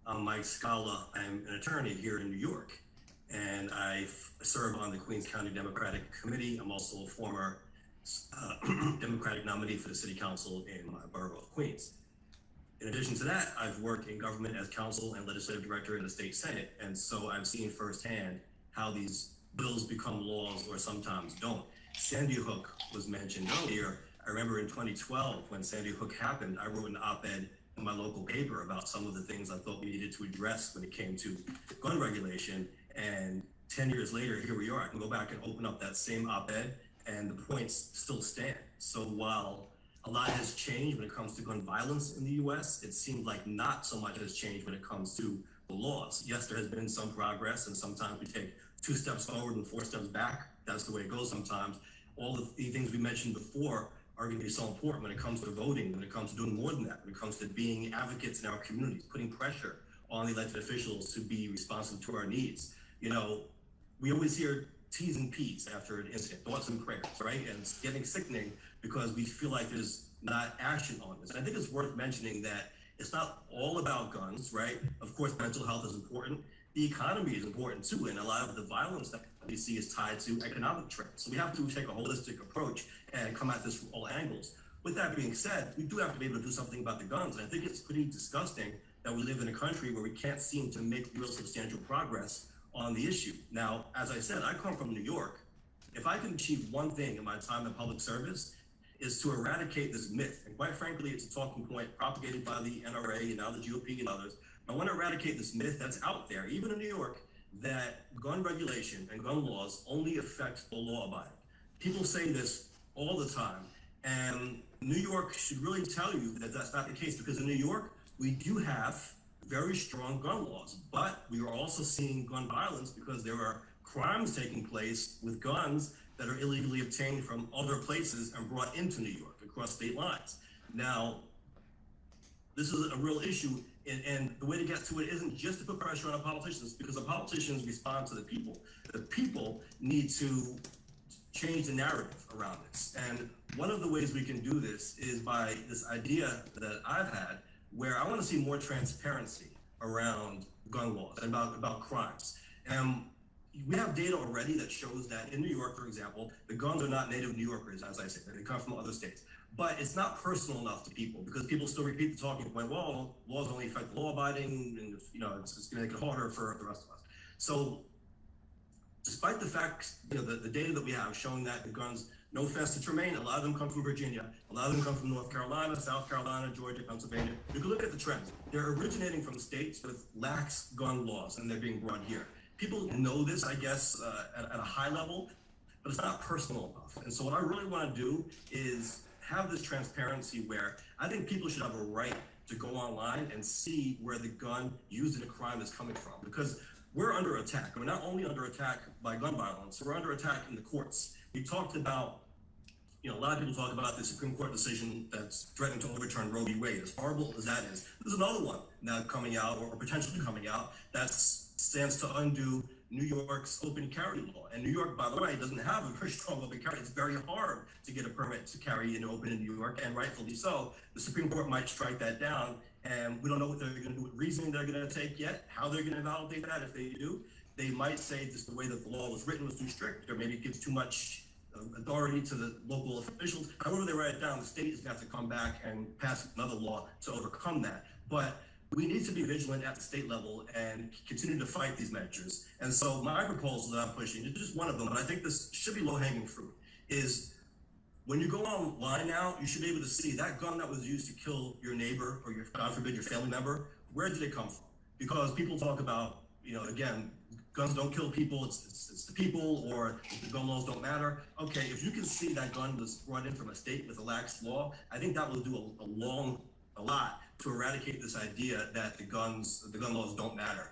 I'm Mike Scala. I'm an attorney here in New York, and I serve on the Queens County Democratic Committee. I'm also a former Democratic nominee for the City Council in my borough of Queens. In addition to that, I've worked in government as counsel and legislative director in the state Senate, and so I've seen firsthand how these bills become laws or sometimes don't. Sandy Hook was mentioned earlier. I remember in 2012 when Sandy Hook happened, I wrote an op-ed in my local paper about some of the things I thought we needed to address when it came to gun regulation. And 10 years later, here we are. I can go back and open up that same op-ed and the points still stand. So while a lot has changed when it comes to gun violence in the US, it seems like not so much has changed when it comes to the laws. Yes, there has been some progress, and sometimes we take 2 steps forward and 4 steps back. That's the way it goes sometimes. All the things we mentioned before are going to be so important when it comes to voting, when it comes to doing more than that, when it comes to being advocates in our communities, putting pressure on the elected officials to be responsive to our needs. You know, we always hear T's and P's after an incident, thoughts and prayers, right? And it's getting sickening because we feel like there's not action on this. And I think it's worth mentioning that it's not all about guns, right? Of course, mental health is important. The economy is important too, and a lot of the violence that we see is tied to economic trends. So we have to take a holistic approach and come at this from all angles. With that being said, we do have to be able to do something about the guns. And I think it's pretty disgusting that we live in a country where we can't seem to make real substantial progress on the issue. Now, as I said, I come from New York. If I can achieve one thing in my time in public service, is to eradicate this myth. And quite frankly, it's a talking point propagated by the NRA and now the GOP and others. I want to eradicate this myth that's out there, even in New York, that gun regulation and gun laws only affect the law-abiding. People say this all the time, and New York should really tell you that that's not the case, because in New York, we do have very strong gun laws, but we are also seeing gun violence because there are crimes taking place with guns that are illegally obtained from other places and brought into New York across state lines. Now, this is a real issue, and the way to get to it isn't just to put pressure on our politicians, because the politicians respond to the people. The people need to change the narrative around this. And one of the ways we can do this is by this idea that I've had, where I want to see more transparency around gun laws and about crimes. And we have data already that shows that in New York, for example, the guns are not native New Yorkers, as I said, they come from other states. But it's not personal enough to people, because people still repeat the talking point, well, laws only affect the law-abiding, and it's going to make it harder for the rest of us. So despite the fact, the data that we have showing that the guns, no offense to Tremaine, a lot of them come from Virginia, a lot of them come from North Carolina, South Carolina, Georgia, Pennsylvania. You can look at the trends. They're originating from states with lax gun laws, and they're being brought here. People know this, I guess, at a high level, but it's not personal enough. And so what I really want to do is have this transparency where I think people should have a right to go online and see where the gun used in a crime is coming from, because we're under attack. We're not only under attack by gun violence, we're under attack in the courts. We talked about, a lot of people talk about the Supreme Court decision that's threatening to overturn Roe v. Wade. As horrible as that is, there's another one now coming out, or potentially coming out, that stands to undo New York's open carry law. And New York, by the way, doesn't have a very strong open carry. It's very hard to get a permit to carry in open in New York, and rightfully so. The Supreme Court might strike that down, and we don't know what they're going to do, what reasoning they're going to take yet, how they're going to validate that. If they do, they might say just the way that the law was written was too strict, or maybe it gives too much authority to the local officials. However they write it down, the state is going to have to come back and pass another law to overcome that. But we need to be vigilant at the state level and continue to fight these measures. And so my proposal that I'm pushing is just one of them, but I think this should be low-hanging fruit, is when you go online now, you should be able to see that gun that was used to kill your neighbor or your, God forbid, your family member, where did it come from? Because people talk about, again, guns don't kill people, it's the people, or the gun laws don't matter. Okay, if you can see that gun was brought in from a state with a lax law, I think that will do a lot to eradicate this idea that the gun laws don't matter.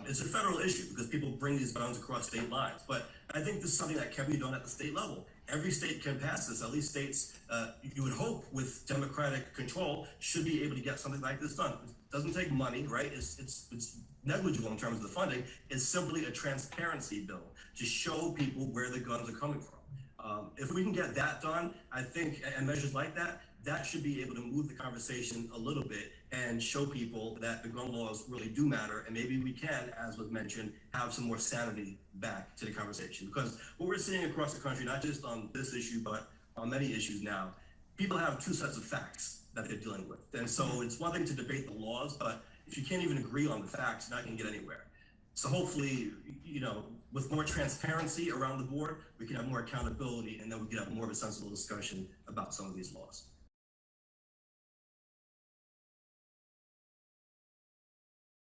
It's a federal issue because people bring these guns across state lines, but I think this is something that can be done at the state level. Every state can pass this. At least states, you would hope, with democratic control, should be able to get something like this done. It doesn't take money, right? It's negligible in terms of the funding. It's simply a transparency bill to show people where the guns are coming from. If we can get that done, I think, and measures like that, that should be able to move the conversation a little bit and show people that the gun laws really do matter. And maybe we can, as was mentioned, have some more sanity back to the conversation. Because what we're seeing across the country, not just on this issue, but on many issues now, people have two sets of facts that they're dealing with. And so it's one thing to debate the laws, but if you can't even agree on the facts, you're not going to get anywhere. So hopefully, with more transparency around the board, we can have more accountability, and then we can have more of a sensible discussion about some of these laws.